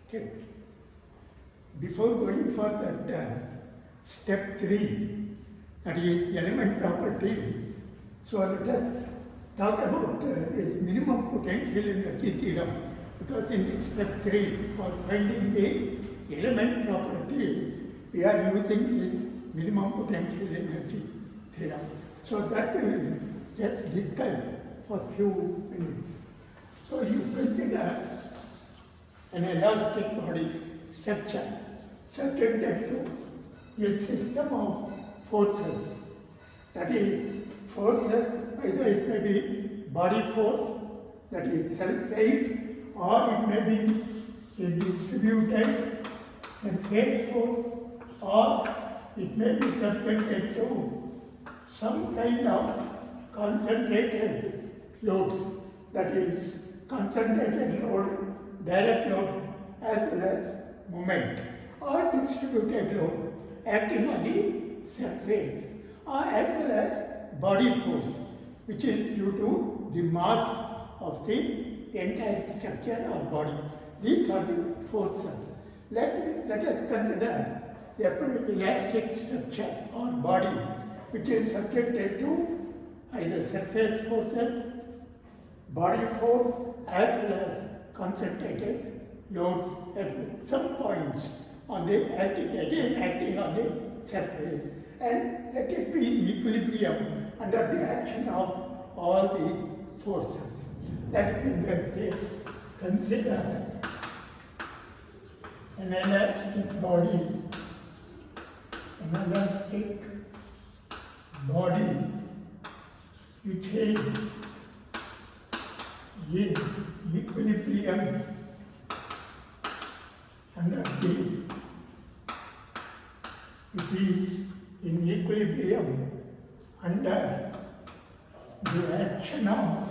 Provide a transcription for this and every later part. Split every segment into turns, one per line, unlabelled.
Okay. Before going for that step 3, that is element properties, so let us talk about this minimum potential energy theorem, because in this step 3, for finding the element properties, we are using this minimum potential energy theorem. So that we will just discuss for few minutes. So you consider an elastic body structure subjected to a system of forces. That is, forces, either it may be body force, that is self-weight, or it may be a distributed surface force, or it may be subjected to some kind of concentrated loads, that is concentrated load, direct load, as well as moment, or distributed load acting on the surface, or as well as body force, which is due to the mass of the entire structure or body. These are the forces. Let us consider a elastic structure or body which is subjected to either surface forces, body force, as well as concentrated loads at some points on the acting on the surface, and let it be in equilibrium under the action of all these forces. That we can say, consider an elastic body which is in equilibrium under the action of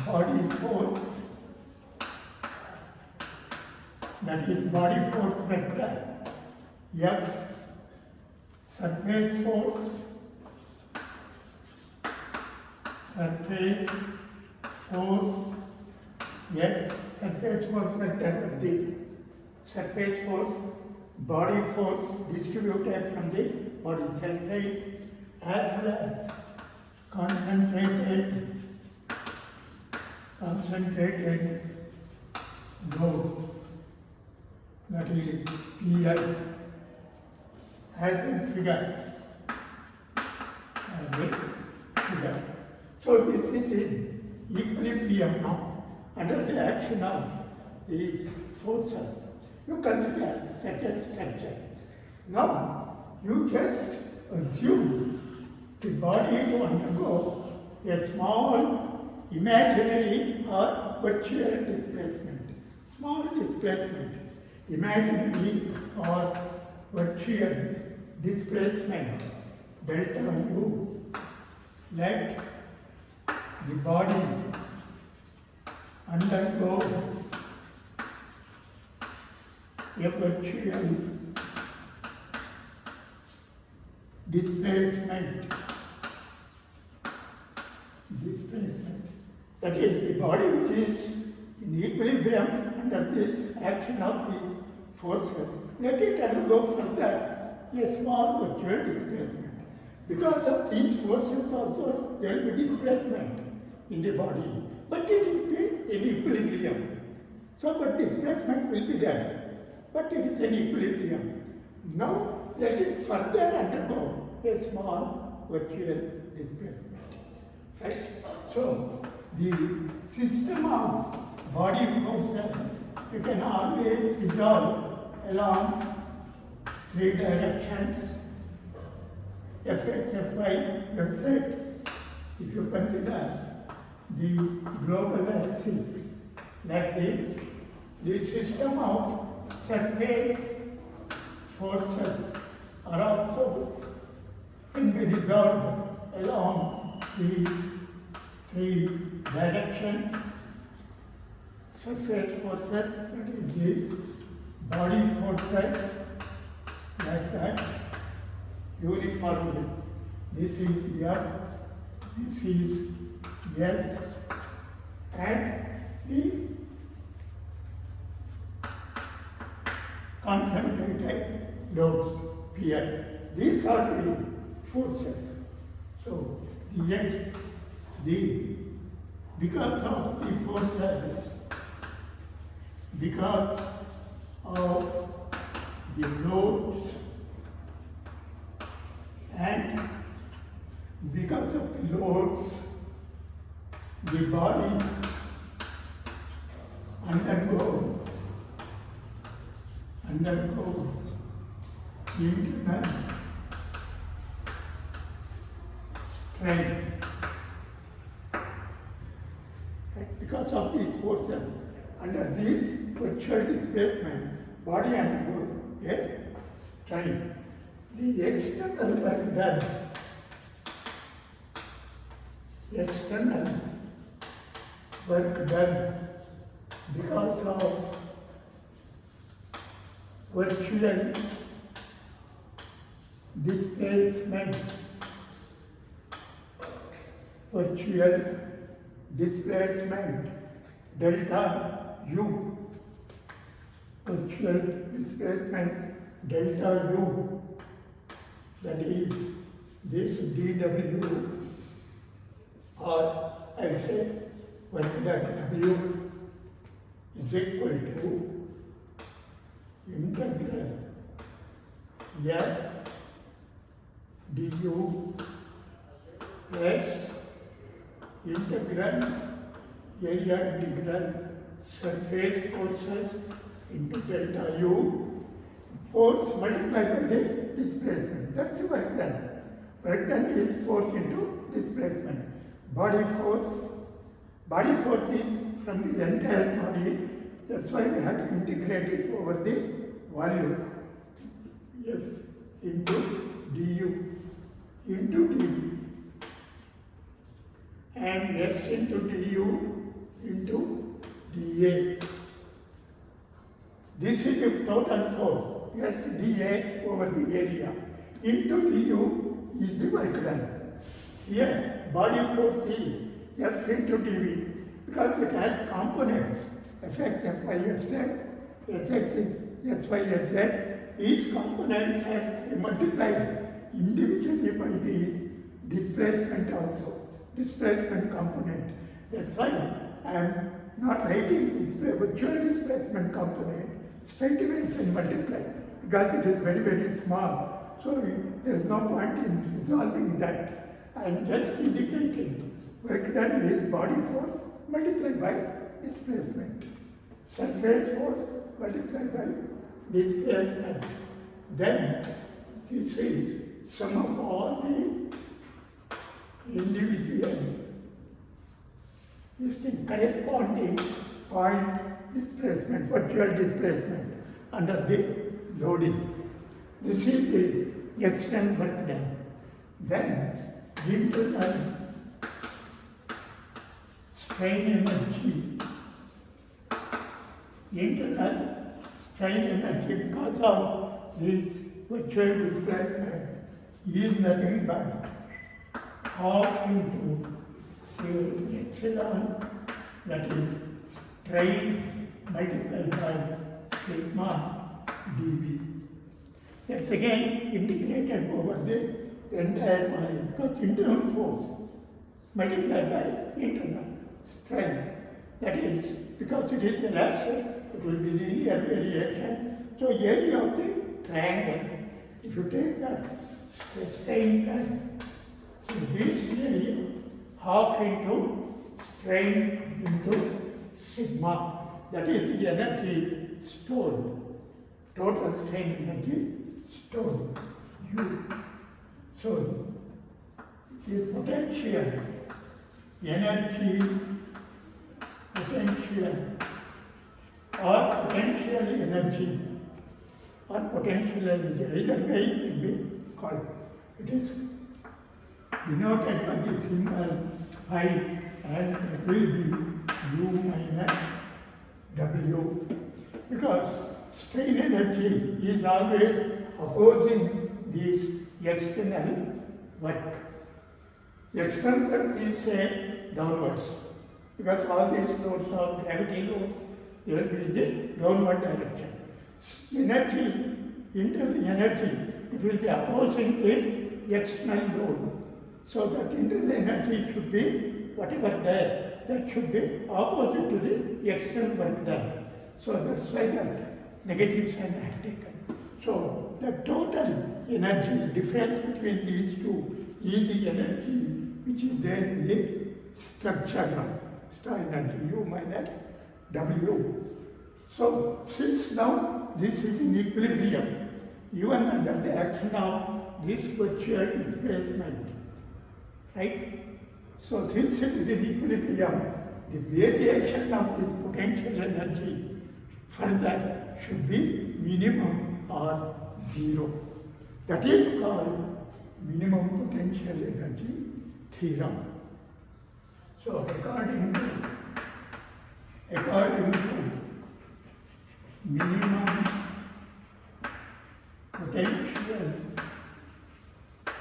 body force, that is body force vector F, surface force X, surface force vector of this surface force, body force distributed from the body surface, as well as concentrated loads, that is PI, as in figure. So this is in equilibrium now, under the action of these forces. You consider such a structure. Now, you just assume the body to undergo a small imaginary or virtual displacement. Small displacement, imaginary or virtual displacement, delta U. Let the body undergoes a virtual displacement. That is, the body which is in equilibrium under this action of these forces, let it undergo further a small virtual displacement. Because of these forces also, there will be displacement in the body, but it will be in equilibrium. So, but displacement will be there, but it is in equilibrium. Now, let it further undergo a small virtual displacement. Right? So, the system of body forces you can always resolve along 3 directions: Fx, Fy, Fz. If you consider the global axis like this, the system of surface forces are also can be resolved along these 3 directions. Surface forces, that is this, body forces, like that, uniformly. This is F, this is S, and the loads, Pi. These are the forces. So because of the forces, because of the loads, and because of the loads, the body undergoes internal strain. Because of these forces, under this virtual displacement, body undergoes a strain. The external work done, because of virtual displacement, delta U, virtual displacement delta U, that is this dW, or I say work done W is equal to integral F du plus integral area integral surface forces into delta U, force multiplied by the displacement. That's the work done. Work done is force into displacement. Body force is from the entire body. That's why we have to integrate it over the volume. F into du into dv, and S into du into dA. This is the total force, S dA over the area. Into du is the work done. Here, body force is F into dv because it has components, Fx, Fy, Fz, Sx is Sy, Sz. Each component has been multiplied individually by the displacement also, displacement component. That's why I am not writing virtual displacement component, straight away I can multiply because it is very, very small. So there is no point in resolving that. I am just indicating work done is body force multiplied by displacement. Surface force multiplied by displacement. Then this is sum of all the individual corresponding point displacement, virtual displacement under the loading. This is the external work done. Then internal strain energy, because of this virtual displacement is nothing but half into say epsilon, that is strain multiplied by sigma dV. That's again integrated over the entire volume because internal force multiplied by internal strain. That is, because it is elastic, it will be linear variation. So area of the triangle, if you take that strain time, so this area half into strain into sigma, that is the energy stored, total strain energy stored, U. So the potential energy, or potential energy, either way it can be called. It is denoted by the symbol I, and it will be U minus W, because strain energy is always opposing this external work. External work is downwards, because all these loads are gravity loads, they will be in the downward direction. Energy internal energy, it will be opposing the external load. So that internal energy should be whatever there, that should be opposite to the external work done. So that's why that negative sign I have taken. So the total energy difference between these two is the energy which is there in the structure now. Star energy U minus W. So since now this is in equilibrium, even under the action of this virtual displacement, right? So since it is in equilibrium, the variation of this potential energy further should be minimum or zero. That is called minimum potential energy theorem. So according to minimum potential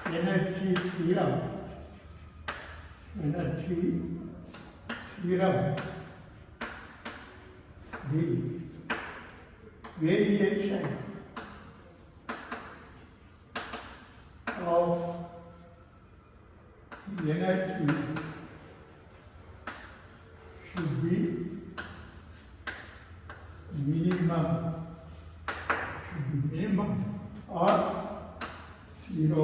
energy theorem, the variation of the energy should be minimum or zero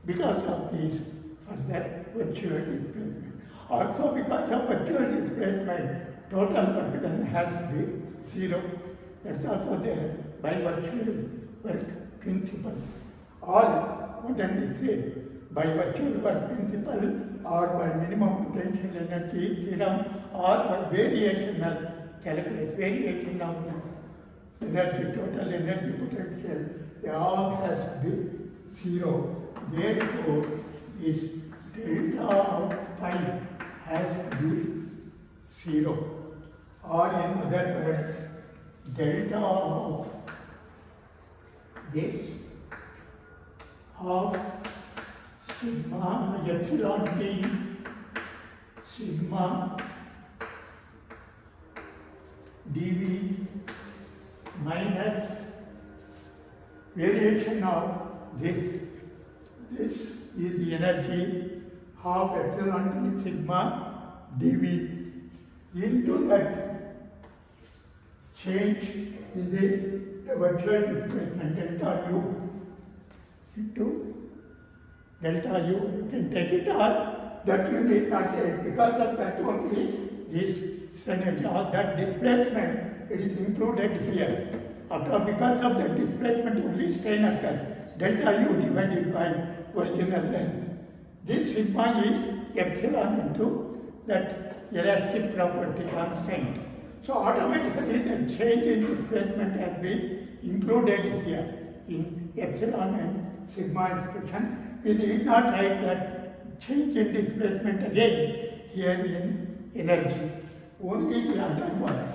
because of this further virtual displacement. Also because of virtual displacement, total work done has to be zero. That's also there by virtual work principle. Or what can we say? By virtual work principle or by minimum potential energy theorem or by variational calculus, variation of this energy, total energy potential, they all has to be zero. Therefore, this delta of pi has to be zero. Or in other words, delta of this of sigma epsilon t sigma dV minus variation of this. This is the energy half epsilon t sigma dV into that change in the virtual displacement delta u into delta u. You can take it or that you need not take because of that only this energy or that displacement it is included here. After all, because of that displacement only strain occurs. Delta u divided by original length. This sigma is epsilon into that elastic property constant. So automatically the change in displacement has been included here in epsilon and sigma expression. We need not write that change in displacement again here in energy. Only the other ones,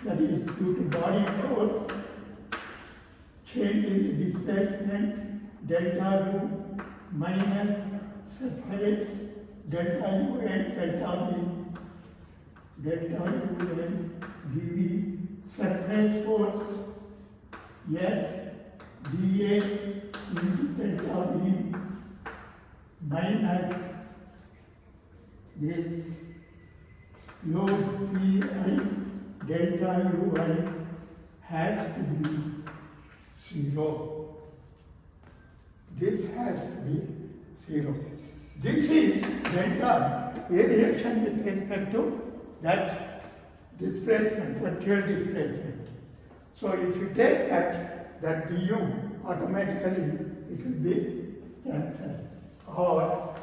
that is due to body force, change in displacement, delta u minus surface, delta u and delta v, delta u and dv, surface force, yes, dA into delta v minus this load pi delta ui has to be zero. This has to be zero. This is delta variation with respect to that displacement, virtual displacement. So if you take that du automatically it will be cancelled. Or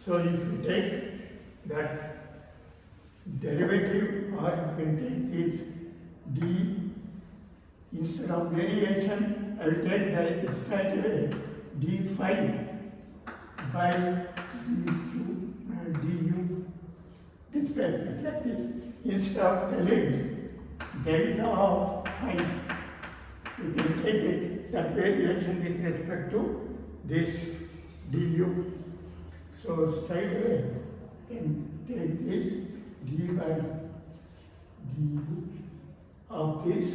so if you take that derivative or you can take this d instead of variation, I will take the straight away d5 by du displacement like this. Instead of telling delta of phi, you can take it that variation with respect to this du. So straight away you can take this d by du of this.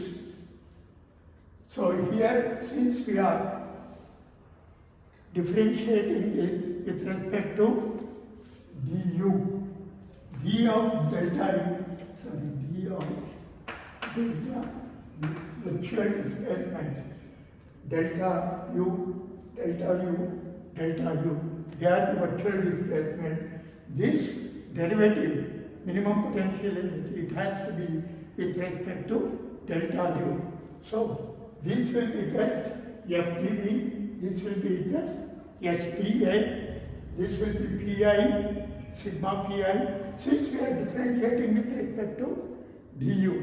So here, since we are differentiating this with respect to du, d of delta u, d of delta u, virtual displacement, delta u, delta u, they are the virtual displacement. This derivative, minimum potential energy, it has to be with respect to delta u. So this will be just FdV, this will be just SdA, this will be Pi, sigma Pi, since we are differentiating with respect to du.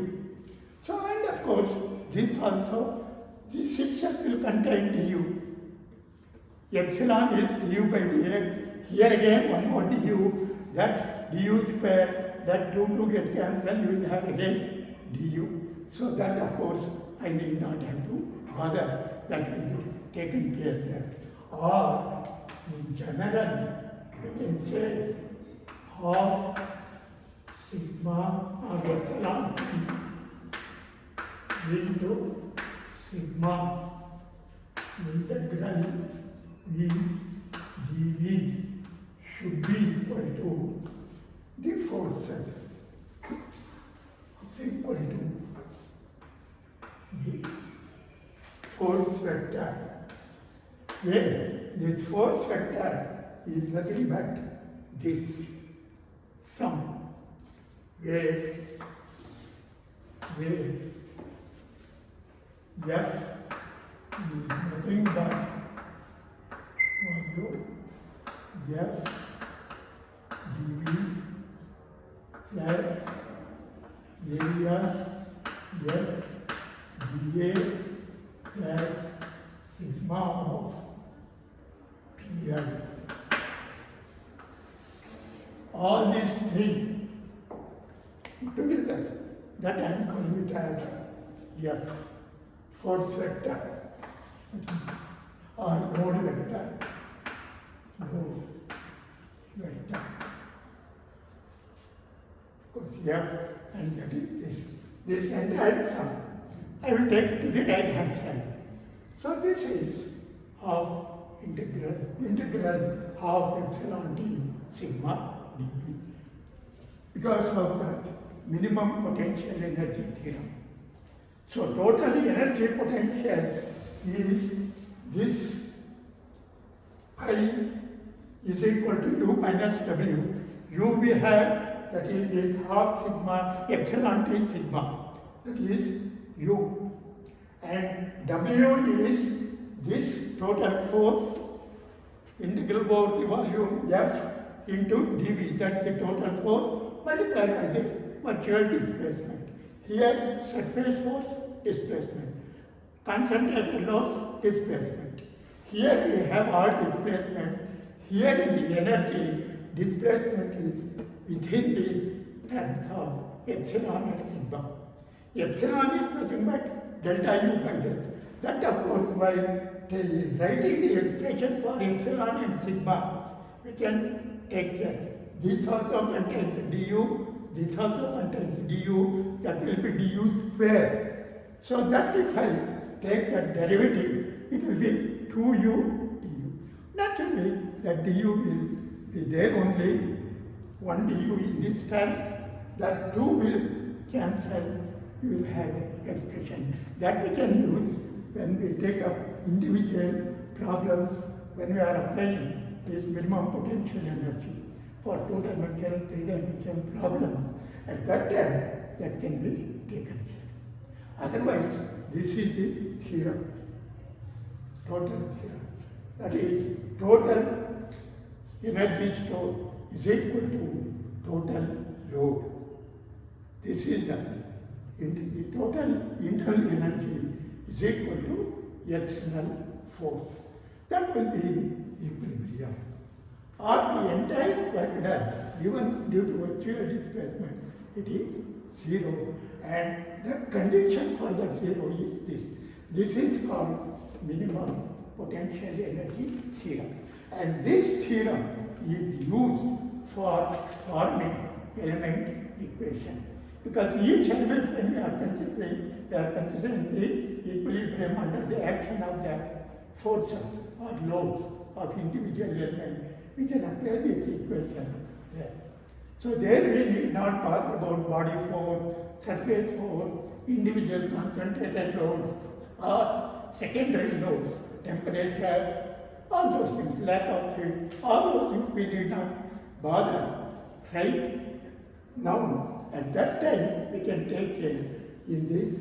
So, and of course, this also, this itself will contain du. Epsilon is du by dx. Here again, one more du, that du square, that 2 get cancelled, you will have again du. So that of course, I need not have to bother, that will be taken care of there. Or, in general, we can say half sigma or epsilon into sigma integral V dV should be equal to the forces, equal to the force vector, where this force vector is nothing but this sum, where F is nothing but F dV plus area S dA plus sigma of Pi. All these three together, that I am calling it as F, force vector or load vector. Because F and that is this entire sum, I will take to the right hand side. So this is half integral half epsilon d sigma dV, because of that minimum potential energy theorem. So total energy potential is this I is equal to u minus w. U we have, that is this half sigma epsilon t sigma, that is u, and w is this total force integral over the volume F into dV, that's the total force multiplied by the virtual displacement. Here surface force displacement, concentrated loss displacement. Here we have all displacements. Here in the energy, displacement is within these terms of epsilon and sigma. Epsilon is nothing but delta u by delta. That of course, while writing the expression for epsilon and sigma, we can take care. This also contains du, this also contains du, that will be du square. So that if I take that derivative, it will be 2u du. Naturally, that du will be there only, 1 du in this term, that 2 will cancel, you will have an expression. That we can use when we take up individual problems, when we are applying this minimum potential energy for 2-dimensional, 3-dimensional problems. At that time, that can be taken care. Otherwise, this is the theorem, total theorem. That is, total energy stored is equal to total load. This is that. The total internal energy is equal to external force. That will be in equilibrium. Or the entire work done, even due to virtual displacement, it is 0. And the condition for that 0 is this. This is called minimum potential energy theorem. And this theorem is used for forming element equation. Because each element when we are considering the equilibrium under the action of that forces or loads of individual element. We can apply this equation there. So there we need not talk about body force, surface force, individual concentrated loads or secondary loads, temperature, all those things, lack of heat, all those things we need not bother, right? Now, at that time, we can take care in this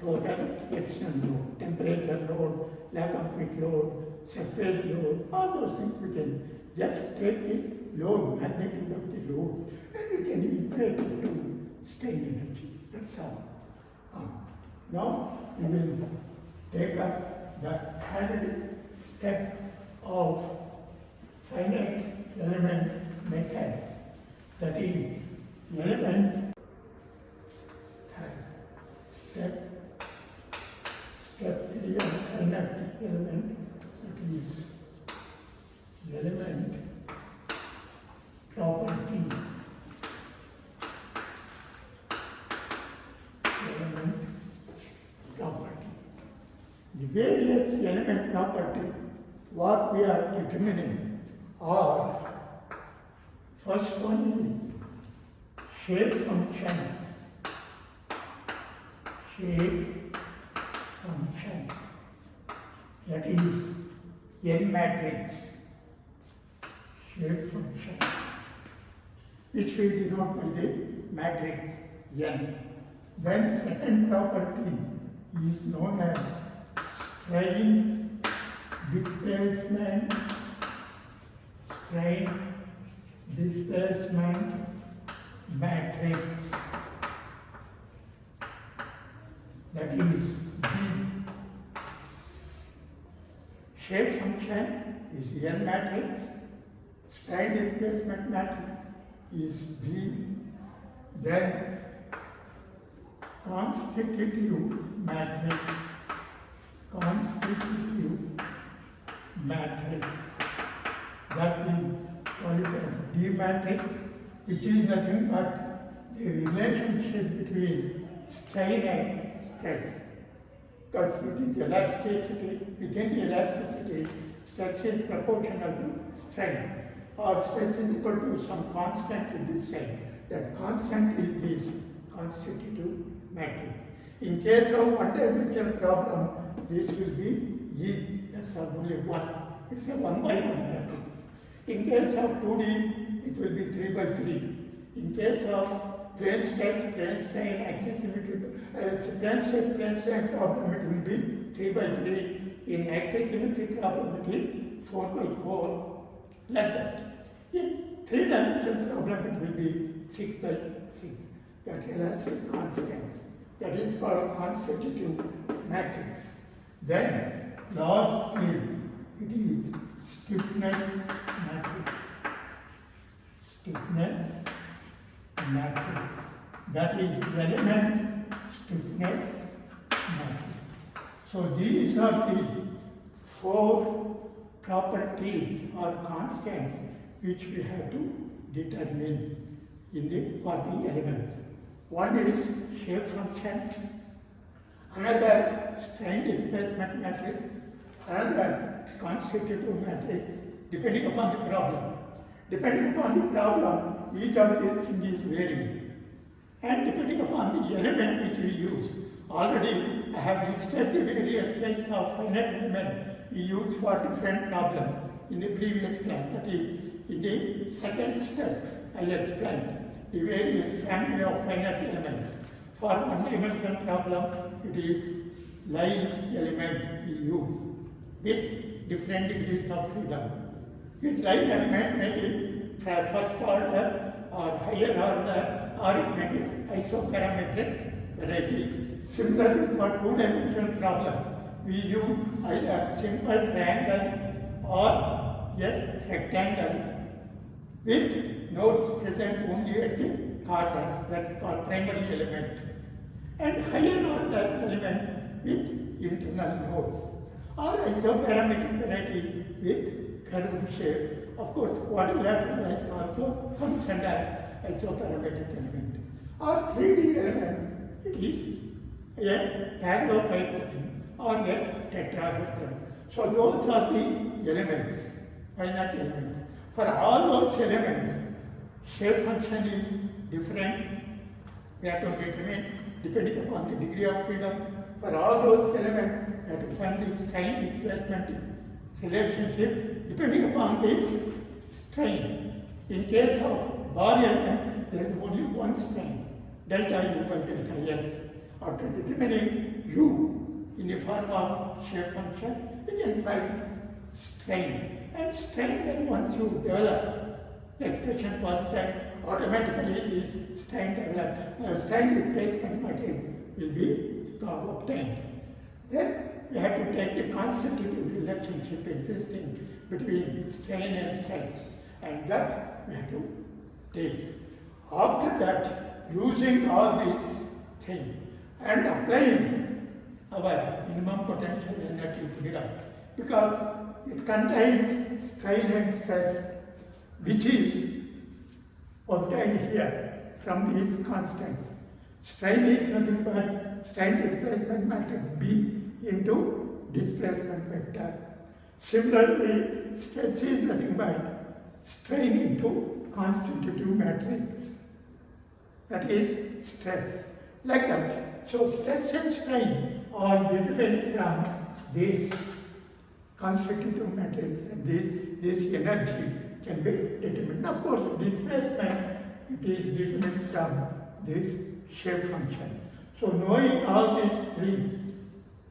total external load, temperature load, lack of heat load, surface load, all those things we can just take the load, magnitude of the load, and we can equate it to strain energy. That's all. Now, we will take up the third step of finite element method, that is element step 3 of finite element, that is element property. Element property. The various element properties what we are determining are, first one is shape function. Shape function, that is N matrix. Shape function, which we denote by the matrix N. Then second property is known as strain displacement matrix, that is B. Shape function is N matrix, strain displacement matrix is B. Then constitutive matrix, that we call it as D matrix, which is nothing but the relationship between strain and stress. Because it is elasticity, within the elasticity, stress is proportional to strain, or stress is equal to some constant in this strain. That constant is this constitutive matrix. In case of one-dimensional problem, this will be E, that's only one. It's a 1 by 1 matrix. In case of 2D, it will be 3 by 3. In case of plane stress, plane strain, axis symmetry, plane stress, plane strain problem, it will be 3 by 3. In axis symmetry problem, it is 4 by 4, like that. In 3-dimensional problem, it will be 6 by 6. That elastic constants. That is called constitutive matrix. Then, lastly, it is stiffness matrix. That is element stiffness matrix. So these are the 4 properties or constants which we have to determine in the 40 elements. One is shape function, another strain displacement matrix, another constitutive matrix, depending upon the problem. Depending upon the problem, each of these things is varying. And depending upon the element which we use. Already I have listed the various types of finite element we use for different problems in the previous class. That is, in the second step, I explained the various family of finite elements. For one-dimensional problem, it is line element we use with different degrees of freedom. With line element may be first order or higher order, or it may be isoparametric variety. Similarly, for two-dimensional problem, we use either simple triangle or a rectangle with nodes present only at the corners, that's called primary element, and higher order elements with internal nodes, or isoparametric variety with curved shape. Of course, quadrilateral lines also comes under isoparametric element. or 3D element, it is a parallelepiped or a tetrahedron. So those are the elements, finite elements. For all those elements, shape function is different. We have to determine depending upon the degree of freedom. For all those elements, we have to find the strain displacement relationship depending upon the strain. In case of bar element, there is only one strain, delta U by delta X. After determining U in the form of shape function, we can find strain. And strain, then once you develop the expression for strain, automatically this strain developed, strain displacement matrix will be obtained. Then we have to take the constitutive relationship existing between strain and stress, and that we have to take. After that, using all these things and applying our minimum potential energy theorem, because it contains strain and stress, which is obtained here from these constants. Strain is nothing but strain displacement matrix B into displacement vector. Similarly, stress is nothing but strain into constitutive matrix. That is stress. Like that. So stress and strain are determined from this constitutive matrix, and this energy can be determined. Of course, displacement, it is determined from this shape function. So knowing all these three,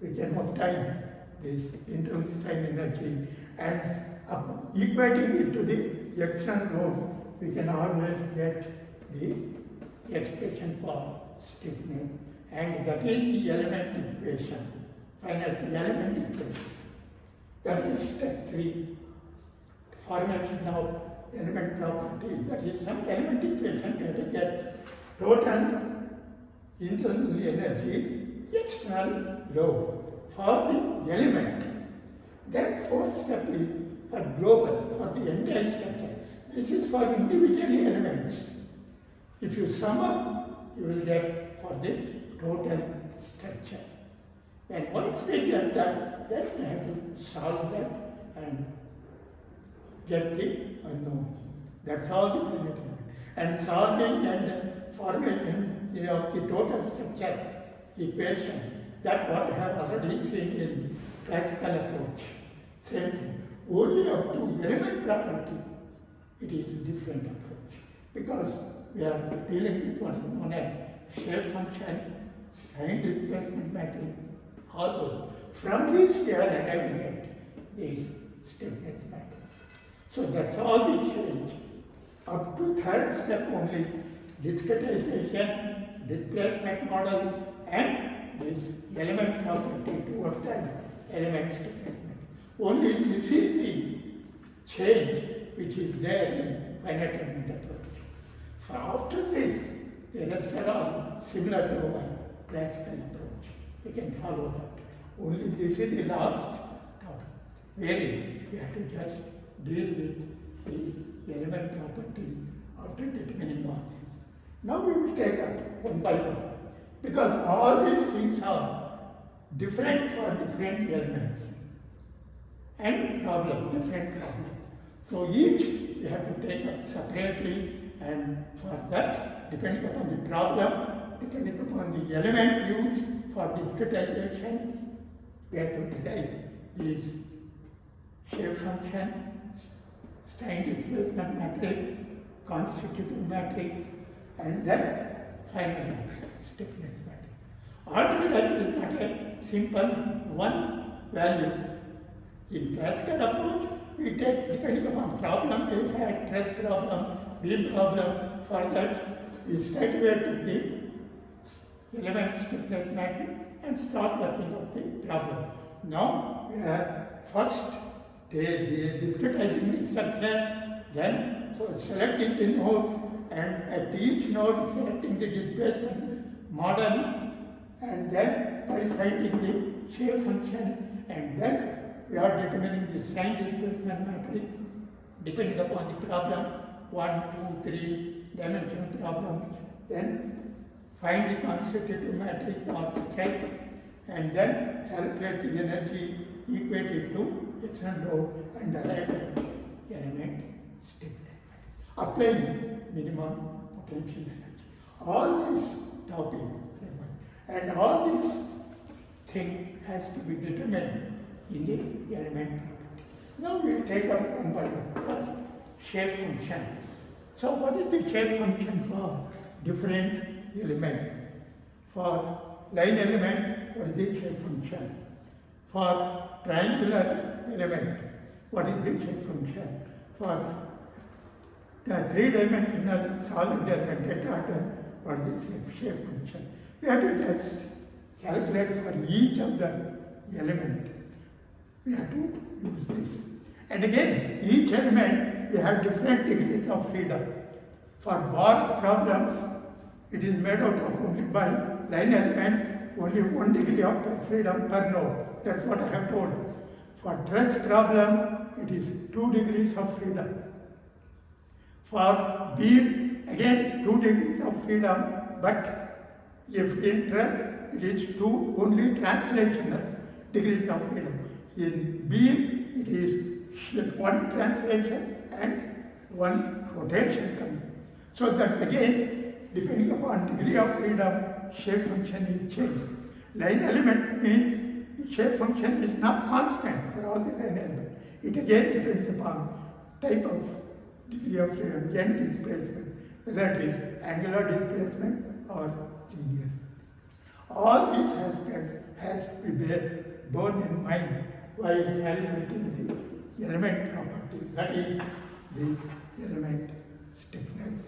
we can obtain this internal strain energy, and equating it to the external load, we can always get the expression for stiffness, and that is the element equation, finite element equation. That is step 3, formation of element property. That is some element equation where to get total internal energy, external load for the element. Then fourth step is for global, for the entire structure. This is for individual elements. If you sum up, you will get for the total structure. And once we get that, then we have to solve that and get the unknowns. That's all the finite element. And solving and formation of the total structure equation, that what I have already seen in classical approach. Same thing. Only up to element property, it is different approach. Because we are dealing with what is known as shape function, strain displacement matrix, all those. From this we are arriving at this stiffness matrix. So that's all the change. Up to third step only, discretization, displacement model, and this element property to obtain element stiffness matrix. Only this is the change which is there in finite element approach. For after this, the rest are all similar to our classical approach. We can follow that. Only this is the last topic, wherein we have to just deal with the element properties after determining all this. Now we will take up one by one, because all these things are different for different elements and different problems. So each we have to take up separately, and for that, depending upon the problem, depending upon the element used for discretization, we have to derive this shape function, strain displacement matrix, constitutive matrix, and then finally stiffness matrix. Altogether, it is not a simple one value. In classical approach, we take, depending upon problem, we had stress problem, beam problem. For that, we straightaway took the element stiffness matrix and start working out the problem. Now we are first discretizing the structure, then for selecting the nodes, and at each node selecting the displacement model, and then by finding the shape function, and then we are determining the strain displacement matrix depending upon the problem, 1, 2, 3 dimension problem. Then find the constitutive matrix or stress, and then calculate the energy equated to external load and arrive at element stiffness, applying minimum potential energy. All these topics and all these thing has to be determined in the element property. Now we will take up one by one. First, shape function. So what is the shape function for different elements? For line element, what is the shape function? For triangular element, what is the shape function? For the three-dimensional solid element, tetrahedron, what is the shape function? We have to just calculate for each of the element. We have to use this. And again, each element, we have different degrees of freedom. For bar problems, it is made out of only by line element, only 1 degree of freedom per node. That's what I have told. For truss problem, it is 2 degrees of freedom. For beam, again 2 degrees of freedom, but if in truss, it is 2 only translational degrees of freedom. In beam, it is 1 translation and 1 rotation coming. So that's again, depending upon degree of freedom, shape function is changed. Line element means shape function is not constant for all the line elements. It again depends upon type of degree of freedom, end displacement, whether it is angular displacement or linear. All these aspects has to be borne in mind while calculating the element property, that is, this element stiffness.